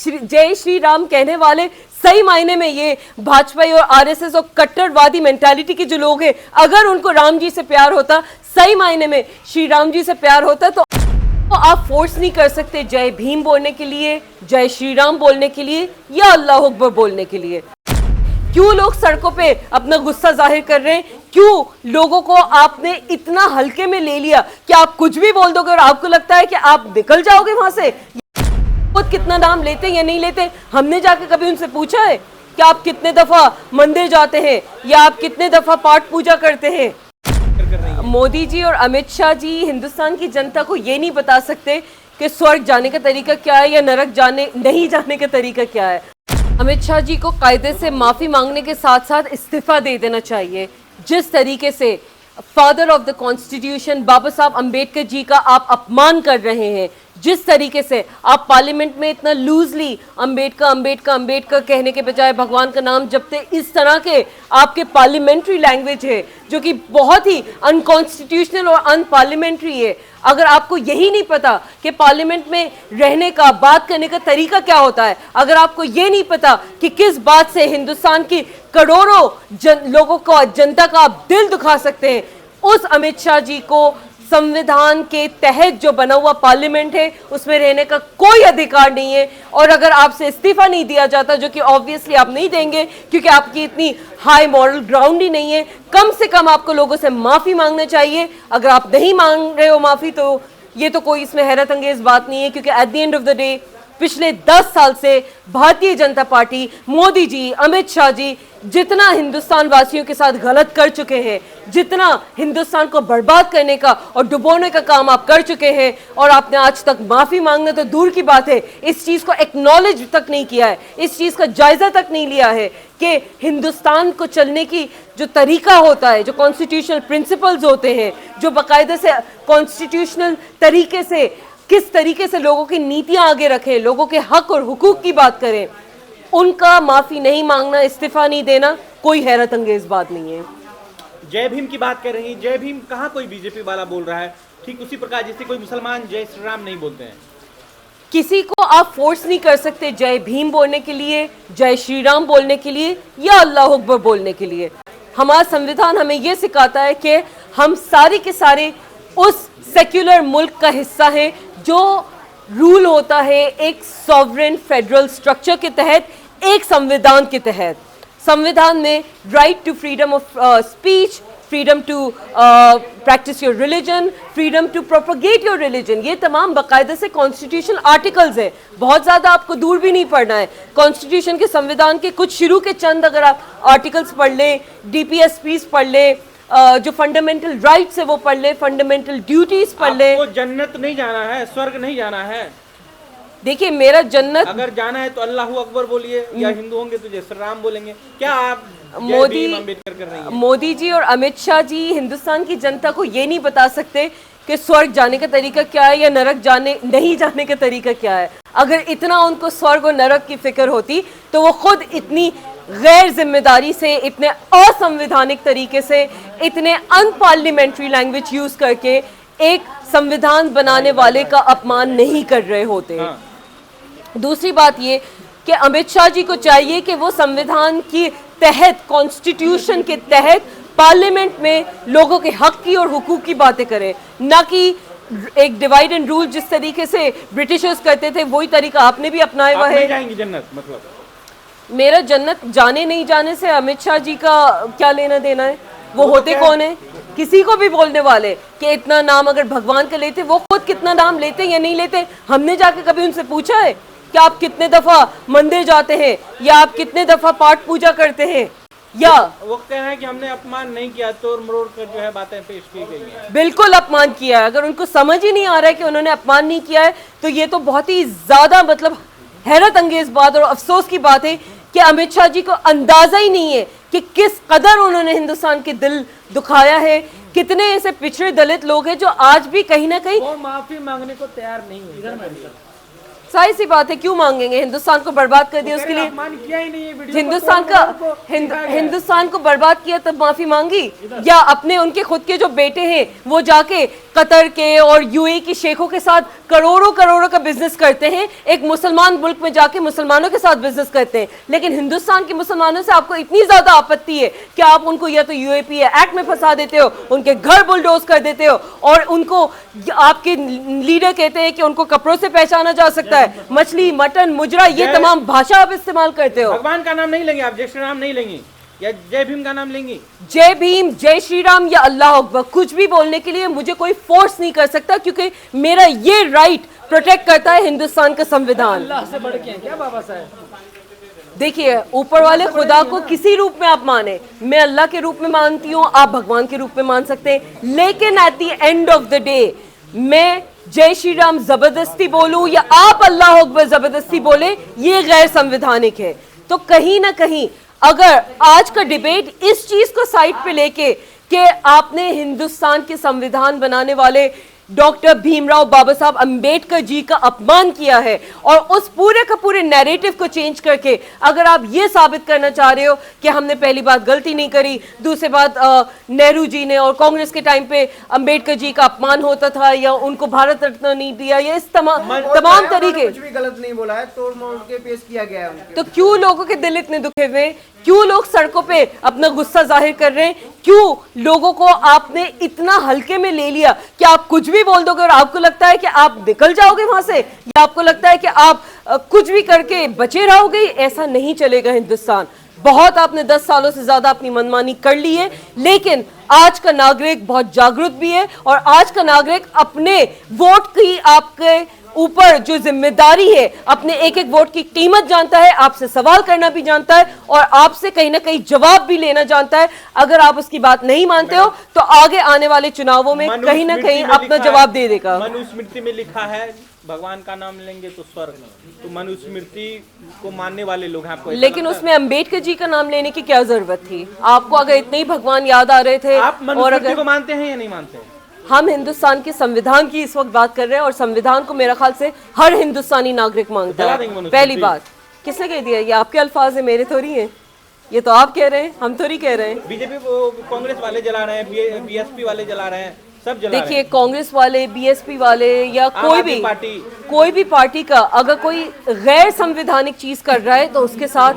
जय श्री राम कहने वाले सही मायने में ये भाजपा और आरएसएस और कट्टरवादी मेंटालिटी के जो लोग हैं, अगर उनको राम जी से प्यार होता, सही मायने में श्री राम जी से प्यार होता, तो आप फोर्स नहीं कर सकते जय भीम बोलने के लिए, जय श्री राम बोलने के लिए या अल्लाह अकबर बोलने के लिए। क्यों लोग सड़कों पे अपना गुस्सा जाहिर कर रहे हैं? क्यों लोगों को आपने इतना हल्के में ले लिया कि आप कुछ भी बोल दोगे और आपको लगता है कि आप निकल जाओगे वहां से? खुद कितना नाम लेते हैं या नहीं लेते? हमने जाके कभी उनसे पूछा है कि आप कितने दफा मंदिर जाते हैं या आप कितने दफा पाठ पूजा करते हैं? मोदी जी और अमित शाह जी हिंदुस्तान की जनता को ये नहीं बता सकते कि स्वर्ग जाने का तरीका क्या है या नरक जाने नहीं जाने का तरीका क्या है। अमित शाह जी को कायदे से माफी मांगने के साथ साथ इस्तीफा दे देना चाहिए। जिस तरीके से फादर ऑफ द कॉन्स्टिट्यूशन बाबा साहब अंबेडकर जी का आप अपमान कर रहे हैं, जिस तरीके से आप पार्लियामेंट में इतना लूजली अंबेडकर अंबेडकर अंबेडकर कहने के बजाय भगवान का नाम जपते, इस तरह के आपके पार्लियामेंट्री लैंग्वेज है जो कि बहुत ही अनकॉन्स्टिट्यूशनल और अनपार्लियामेंट्री है। अगर आपको यही नहीं पता कि पार्लियामेंट में रहने का, बात करने का तरीका क्या होता है, अगर आपको ये नहीं पता कि किस बात से हिंदुस्तान की करोड़ों लोगों को, जनता का आप दिल दुखा सकते हैं, उस अमित शाह जी को संविधान के तहत जो बना हुआ पार्लियामेंट है उसमें रहने का कोई अधिकार नहीं है। और अगर आपसे इस्तीफा नहीं दिया जाता, जो कि ऑब्वियसली आप नहीं देंगे क्योंकि आपकी इतनी हाई मॉरल ग्राउंड ही नहीं है, कम से कम आपको लोगों से माफी मांगना चाहिए। अगर आप नहीं मांग रहे हो माफी, तो ये तो कोई इसमें हैरत अंगेज बात नहीं है, क्योंकि at the end of the day पिछले 10 साल से भारतीय जनता पार्टी, मोदी जी, अमित शाह जी जितना हिंदुस्तान वासियों के साथ गलत कर चुके हैं, जितना हिंदुस्तान को बर्बाद करने का और डुबोने का काम आप कर चुके हैं, और आपने आज तक माफी मांगना तो दूर की बात है, इस चीज को एक्नॉलेज तक नहीं किया है, इस चीज का जायजा तक नहीं लिया है कि हिंदुस्तान को चलने की जो तरीका होता है, जो कॉन्स्टिट्यूशनल प्रिंसिपल्स होते हैं, जो बाकायदा से कॉन्स्टिट्यूशनल तरीके से किस तरीके से लोगों की नीतियां आगे रखें, लोगों के हक और हुकूक की बात करें, उनका माफी नहीं मांगना, इस्तीफा नहीं देना कोई हैरत अंगेज बात नहीं है। जय भीम की बात कर रही हैं, जय भीम कहाँ कोई बीजेपी वाला बोल रहा है? ठीक उसी प्रकार जैसे कोई मुसलमान जय श्री राम नहीं बोलते हैं। किसी को आप फोर्स नहीं कर सकते जय भीम बोलने के लिए, जय श्री राम बोलने के लिए या अल्लाह अकबर बोलने के लिए। हमारा संविधान हमें यह सिखाता है कि हम सारे के सारे उस सेक्युलर मुल्क का हिस्सा है जो रूल होता है एक सॉवरेन फेडरल स्ट्रक्चर के तहत, एक संविधान के तहत। संविधान में right to freedom of speech, freedom to practise your religion, freedom to propagate your religion, ये तमाम बाकायदा से कॉन्स्टिट्यूशनल आर्टिकल्स हैं। बहुत ज़्यादा आपको दूर भी नहीं पढ़ना है, कॉन्स्टिट्यूशन के, संविधान के कुछ शुरू के चंद अगर आप आर्टिकल्स पढ़ लें, डीपीएसपीज पढ़ लें, जो फंडामेंटल राइट्स है वो पढ़ ले, फंडामेंटल ड्यूटीज पढ़ ले। आपको जन्नत नहीं जाना है, स्वर्ग नहीं जाना है। देखिए, मेरा जन्नत अगर जाना है तो अल्लाह अकबर बोलिए, या हिंदू होंगे तो जय श्री राम बोलेंगे। क्या आप मोदी अम्बेडकर कर रही हैं? मोदी जी और अमित शाह जी हिंदुस्तान की जनता को ये नहीं बता सकते कि स्वर्ग जाने का तरीका क्या है या नरक जाने नहीं जाने का तरीका क्या है। अगर इतना उनको स्वर्ग और नरक की फिक्र होती तो वो खुद इतनी गैर जिम्मेदारी से, इतने असंवैधानिक तरीके से, इतने अनपार्लियामेंट्री लैंग्वेज यूज करके एक संविधान बनाने वाले का अपमान नहीं कर रहे होते। दूसरी बात ये कि अमित शाह जी को चाहिए कि वो संविधान के तहत, कॉन्स्टिट्यूशन के तहत पार्लियामेंट में लोगों के हक की और हुकूक की बातें करें, ना कि एक डिवाइड एंड रूल जिस तरीके से ब्रिटिशर्स करते थे वही तरीका आपने भी अपनाया हुआ है। जाएंगी जन्नत? मतलब मेरा जन्नत जाने नहीं जाने से अमित शाह जी का क्या लेना देना है? वो होते कौन है? किसी को भी बोलने वाले कि इतना नाम अगर भगवान का लेते, वो खुद कितना नाम लेते या नहीं लेते? हमने जाके कभी उनसे पूछा है कि आप कितने दफा मंदिर जाते हैं या आप कितने दफा पाठ पूजा करते हैं? या वो कहना है कि हमने अपमान नहीं किया, तोड़ मरोड़ कर जो है बातें पेश की गई हैं। बिल्कुल अपमान किया है। अगर उनको समझ ही नहीं आ रहा है कि उन्होंने अपमान नहीं किया है, तो ये तो बहुत ही ज्यादा मतलब हैरत अंगेज बात और अफसोस की बात है कि अमित शाह जी को अंदाजा ही नहीं है कि किस कदर उन्होंने हिंदुस्तान के दिल दुखाया है। कितने ऐसे पिछड़े दलित लोग हैं जो आज भी कहीं ना कहीं वो माफी मांगने को तैयार नहीं है। जाहिर सी बात है, क्यों मांगेंगे? हिंदुस्तान को बर्बाद कर दिया, उसके लिए अपमान किया ही नहीं है, वीडियो हिंदुस्तान का हिंदुस्तान को बर्बाद किया तब माफी मांगी? या अपने उनके खुद के जो बेटे हैं वो जाके कतर के और यूएई की शेखों के साथ करोड़ों करोड़ों का बिजनेस करते हैं, एक मुसलमान मुल्क में जाके मुसलमानों के साथ बिजनेस करते हैं, लेकिन हिंदुस्तान के मुसलमानों से आपको इतनी ज्यादा आपत्ति है कि आप उनको या तो यूएपीए एक्ट में फंसा देते हो, उनके घर बुलडोज कर देते हो, और उनको आपके लीडर कहते हैं कि उनको कपड़ों से पहचाना जा सकता है, मछली मटन मुजरा ये तमाम भाषा आप इस्तेमाल करते हो। भगवान का नाम नहीं लेंगे आप, जय श्री राम नहीं लेंगे, या जय भीम का नाम लेंगी? जय भीम, जय श्री राम या अल्लाह अकबर कुछ भी बोलने के लिए मुझे कोई फोर्स नहीं कर सकता, क्योंकि मेरा ये राइट प्रोटेक्ट करता है हिंदुस्तान का संविधान। अल्लाह से बढ़ के हैं क्या बाबा साहब? देखिए, ऊपर वाले खुदा को किसी रूप में आप माने, मैं अल्लाह के रूप में मानती हूँ, आप भगवान के रूप में मान सकते हैं, लेकिन at the end of the day मैं जय श्री राम जबरदस्ती बोलूं या आप अल्लाह अकबर जबरदस्ती बोले, ये गैर संवैधानिक है। तो कहीं ना कहीं अगर आज का डिबेट इस चीज को साइड पे लेके कि आपने हिंदुस्तान के संविधान बनाने वाले डॉक्टर भीमराव बाबा साहब अंबेडकर जी का अपमान किया है, और उस पूरे का पूरे नैरेटिव को चेंज करके अगर आप ये साबित करना चाह रहे हो कि हमने पहली बात गलती नहीं करी, दूसरी बात नेहरू जी ने और कांग्रेस के टाइम पे अंबेडकर जी का अपमान होता था या उनको भारत रत्न नहीं दिया, या इस तमाम तरीके कुछ भी गलत नहीं बोला है, तोड़ मोड़ के पेश किया गया है उनके। तो क्यों लोगों के दिल इतने दुखे हुए, क्यों लोग सड़कों पे अपना गुस्सा जाहिर कर रहे हैं, क्यों लोगों को आपने इतना हल्के में ले लिया कि आप कुछ भी बोल दोगे और आपको लगता है कि आप निकल जाओगे वहां से, या आपको लगता है कि आप कुछ भी करके बचे रहोगे? ऐसा नहीं चलेगा हिंदुस्तान। बहुत आपने 10 सालों से ज्यादा अपनी मनमानी कर ली है, लेकिन आज का नागरिक बहुत जागरूक भी है, और आज का नागरिक अपने वोट की आपके ऊपर जो जिम्मेदारी है, अपने एक एक वोट की कीमत जानता है, आपसे सवाल करना भी जानता है, और आपसे कहीं ना कहीं जवाब भी लेना जानता है। अगर आप उसकी बात नहीं मानते हो तो आगे आने वाले चुनावों में कहीं ना कहीं अपना जवाब दे देगा। मनुस्मृति में लिखा है भगवान का नाम लेंगे तो स्वर्ग, तो मनुस्मृति को मानने वाले लोग हैं आपको, लेकिन उसमें अंबेडकर जी का नाम लेने की क्या जरूरत थी? आपको अगर इतने ही भगवान याद आ रहे थे, आप और मनुस्मृति अगर को मानते हैं या नहीं मानते हैं? हम हिंदुस्तान के संविधान की इस वक्त बात कर रहे हैं, और संविधान को मेरा ख्याल से हर हिंदुस्तानी नागरिक मांगता जला है। देंगे मनुस्मृति। पहली बात, किसने कह दिया? ये आपके अल्फाज है, मेरे थोड़ी हैं, ये तो आप कह रहे हैं, हम थोड़ी कह रहे हैं। बीजेपी कांग्रेस वाले जला रहे हैं, बीएसपी वाले जला रहे हैं, सब जला रहे हैं। देखिए, कांग्रेस वाले, बीएसपी वाले या कोई भी पार्टी का अगर कोई गैर संवैधानिक चीज कर रहा है तो उसके साथ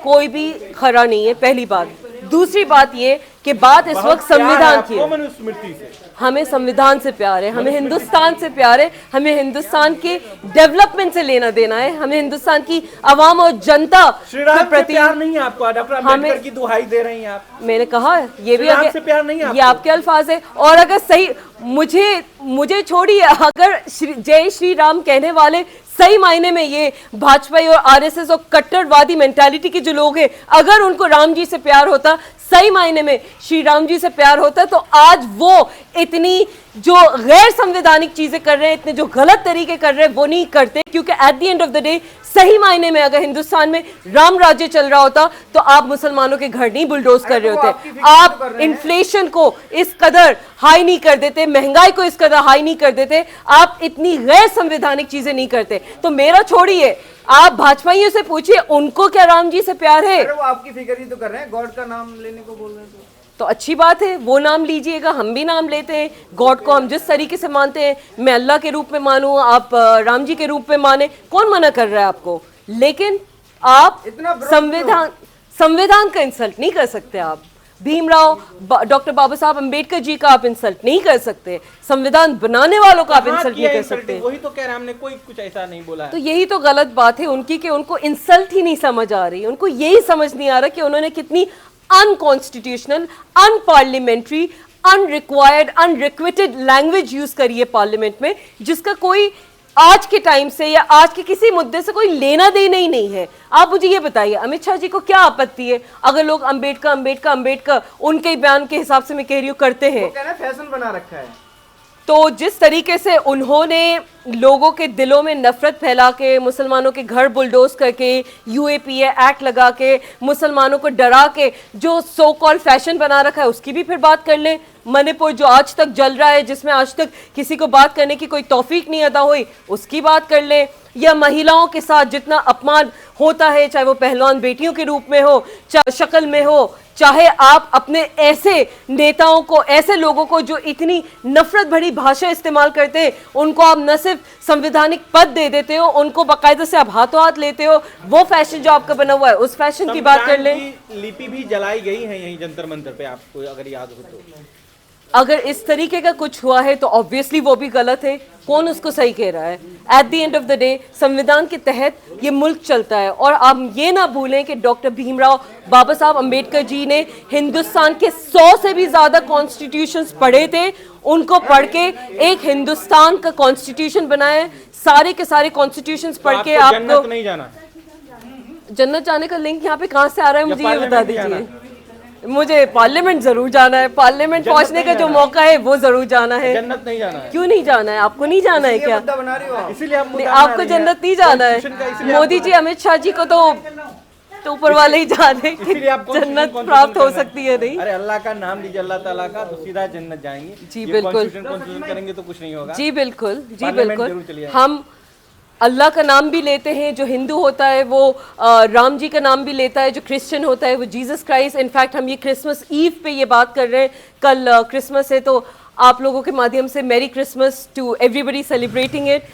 कोई भी खरा नहीं है, पहली बात। दूसरी बात ये कि बात इस वक्त संविधान की है, मनुस्मृति से हमें संविधान से प्यार है, हमें हिंदुस्तान से प्यार है, हमें हिंदुस्तान के डेवलपमेंट से लेना देना है, हमें हिंदुस्तान की आवाम और जनता के प्रति प्यार नहीं है आपको। डॉक्टर अम्बेडकर की दुहाई दे रही हैं आप। मैंने कहा ये भी से प्यार नहीं है ये आपके अल्फाज है। और अगर सही मुझे छोड़िए, अगर जय श्री राम कहने वाले सही मायने में ये भाजपा और आरएसएस और कट्टरवादी मेंटालिटी के जो लोग हैं, अगर उनको राम जी से प्यार होता, सही मायने में श्री राम जी से प्यार होता, तो आज वो इतनी जो गैर संवैधानिक चीजें कर रहे हैं, इतने जो गलत तरीके कर रहे हैं, वो नहीं करते। क्योंकि at the end of the day सही मायने में अगर हिंदुस्तान में राम राज्य चल रहा होता तो आप मुसलमानों के घर नहीं बुलडोज कर रहे होते, आप इन्फ्लेशन को इस कदर हाई नहीं कर देते, महंगाई को इस कदर हाई नहीं कर देते, आप इतनी गैर संवैधानिक चीजें नहीं करते। तो मेरा छोड़िए, आप भाजपाइयों से पूछिए उनको क्या राम जी से प्यार है। वो आपकी फिक्र ही तो कर रहे हैं, गॉड का नाम लेने को बोल रहे हैं तो अच्छी बात है, वो नाम लीजिएगा, हम भी नाम लेते हैं। गॉड को हम जिस तरीके से मानते हैं, मैं अल्लाह के रूप में मानूं, आप राम जी के रूप में माने, कौन मना कर रहा है आपको? लेकिन आप संविधान का इंसल्ट नहीं कर सकते। आप भीमराव डॉक्टर बाबा साहब अंबेडकर जी का आप इंसल्ट नहीं कर सकते, संविधान बनाने वालों का आप इंसल्ट नहीं कर सकते। वही तो कह रहे हैं, हमने कोई कुछ ऐसा नहीं बोला है। तो यही तो गलत बात है उनकी कि उनको इंसल्ट ही नहीं समझ आ रही, उनको यही समझ नहीं आ रहा कि उन्होंने कितनी unconstitutional, unparliamentary, unrequired, unrequited language use करी है पार्लियामेंट में, जिसका कोई आज के टाइम से या आज के किसी मुद्दे से कोई लेना देना ही नहीं है। आप मुझे ये बताइए, अमित शाह जी को क्या आपत्ति है अगर लोग अंबेडकर उनके ही बयान के हिसाब से मैं कह रही हूँ करते हैं? फैशन बना रखा है। तो जिस तरीके से उन्होंने लोगों के दिलों में नफरत फैला के, मुसलमानों के घर बुलडोज करके, यूएपीए एक्ट लगा के, मुसलमानों को डरा के जो सो कॉल्ड फैशन बना रखा है, उसकी भी फिर बात कर लें। मणिपुर जो आज तक जल रहा है, जिसमें आज तक किसी को बात करने की कोई तौफीक नहीं अदा हुई, उसकी बात कर लें, या महिलाओं के साथ जितना अपमान होता है, चाहे वो पहलवान बेटियों के रूप में हो, चाहे शक्ल में हो, चाहे आप अपने ऐसे नेताओं को, ऐसे लोगों को जो इतनी नफरत भरी भाषा इस्तेमाल करते हैं, उनको आप न सिर्फ संवैधानिक पद दे देते हो, उनको बाकायदा से आप हाथों हाथ लेते हो, वो फैशन जो आपका बना हुआ है, उस फैशन की बात कर लें। संविधान की लिपि भी जलाई गई है यहीं जंतर मंतर पे, आपको अगर याद हो तो। अगर इस तरीके का कुछ हुआ है तो ऑब्वियसली वो भी गलत है, कौन उसको सही कह रहा है? At the end of the day संविधान के तहत ये मुल्क चलता है। और आप ये ना भूलें कि डॉक्टर भीमराव बाबा साहब अंबेडकर जी ने हिंदुस्तान के 100 से भी ज्यादा कॉन्स्टिट्यूशंस पढ़े थे, उनको पढ़ के एक हिंदुस्तान का कॉन्स्टिट्यूशन बनाया। सारे के सारे कॉन्स्टिट्यूशंस पढ़ के आपको जन्नत आपको नहीं जाना, जन्नत जाने का लिंक यहाँ पे कहाँ से आ रहा है, मुझे ये बता पार्लियामेंट नहीं जाना। दीजिए। मुझे पार्लियामेंट जरूर जाना है, पार्लियामेंट जन्नत पहुंचने का नहीं जो जाना। मौका है वो जरूर जाना है। जन्नत नहीं जाना है। क्यों नहीं जाना है? आपको नहीं जाना है ये क्या? मुद्दा बना रही हो आप। इसीलिए आप नहीं, मुद्दा बना आपको रही हैं। जन्नत नहीं जाना Constitution का है। इसीलिए मोदी आपको- जी अमित शाह जी को तो ऊपर वाले ही जाने कि इसीलिए आप जन्नत Constitution प्राप्त हो करना है। सकती है। नहीं, अरे अल्लाह का नाम लीजिए, अल्लाह ताला का, तो सीधा जन्नत जाएंगे। जी, ये बिल्कुल। Constitution करेंगे तो कुछ नहीं होगा। जी बिल्कुल, जी पार्लियामेंट जरूर बिल्कुल। चलिए। हम अल्लाह का नाम भी लेते हैं, जो हिंदू होता है वो राम जी का नाम भी लेता है, जो क्रिश्चियन होता है वो जीसस क्राइस्ट। इनफैक्ट हम ये क्रिसमस ईव पे ये बात कर रहे हैं, कल क्रिसमस है, तो आप लोगों के माध्यम से merry Christmas to everybody celebrating it.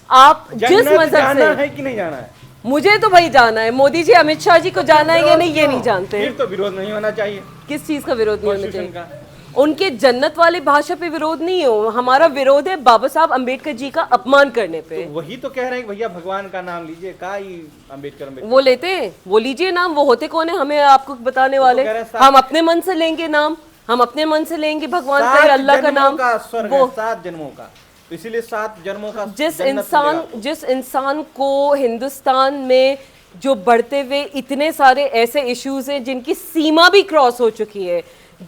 आप जिस जन्नत मजहब जाना से, है कि नहीं जाना है, मुझे तो भाई जाना है। मोदी जी अमित शाह जी को जाना है या नहीं ये नहीं जानते। फिर तो विरोध नहीं होना चाहिए किस चीज का विरोध नहीं होना कॉन्स्टिट्यूशन चाहिए? का। उनके जन्नत वाली भाषा पे विरोध नहीं हो, हमारा विरोध है बाबा साहब अंबेडकर जी का अपमान करने पे। तो वही तो कह रहे हैं कि भैया भगवान का नाम लीजिए, का ही अम्बेडकर वो लेते हैं, वो लीजिए नाम, वो होते कौन है हमें आपको बताने वाले? कह रहे हैं हम अपने मन से लेंगे नाम, हम अपने मन से लेंगे भगवान का 7 या अल्लाह का जन्मों नाम। का स्वर्ग है, वो 7 जन्मों का, तो इसीलिए 7 जन्मों का जिस जन्नत मिलेगा। जिस इंसान को हिंदुस्तान में जो बढ़ते हुए इतने सारे ऐसे इश्यूज हैं जिनकी सीमा भी क्रॉस हो चुकी है,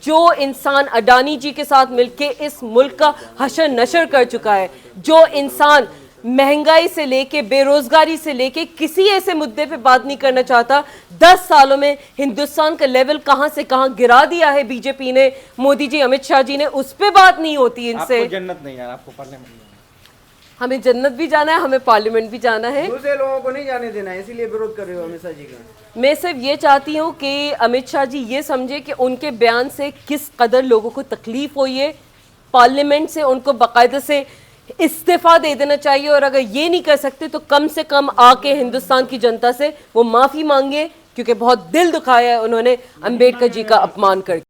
जो इंसान अडानी जी के साथ मिलके इस मुल्क का हशर नशर कर चुका है, जो इंसान महंगाई से लेके बेरोजगारी से लेके किसी ऐसे मुद्दे पे बात नहीं करना चाहता, 10 सालों में हिंदुस्तान का लेवल कहां से कहां गिरा दिया है बीजेपी ने, मोदी जी अमित शाह जी ने, उस पे बात नहीं होती इनसे। आपको जन्नत नहीं जाना, आपको पार्लियामेंट नहीं जाना। हमें जन्नत भी जाना है, हमें पार्लियामेंट भी जाना है। दूसरे लोगों को नहीं जाने देना है, इसीलिए विरोध कर रहे हो अमित शाह जी का। मैं सिर्फ ये चाहती हूँ कि अमित शाह जी ये समझे कि उनके बयान से किस कदर लोगों को तकलीफ हुई है। पार्लियामेंट से उनको बाकायदा से इस्तीफा दे देना चाहिए, और अगर ये नहीं कर सकते तो कम से कम आके हिंदुस्तान की जनता से वो माफ़ी मांगे, क्योंकि बहुत दिल दुखाया है उन्होंने अंबेडकर जी का अपमान करके।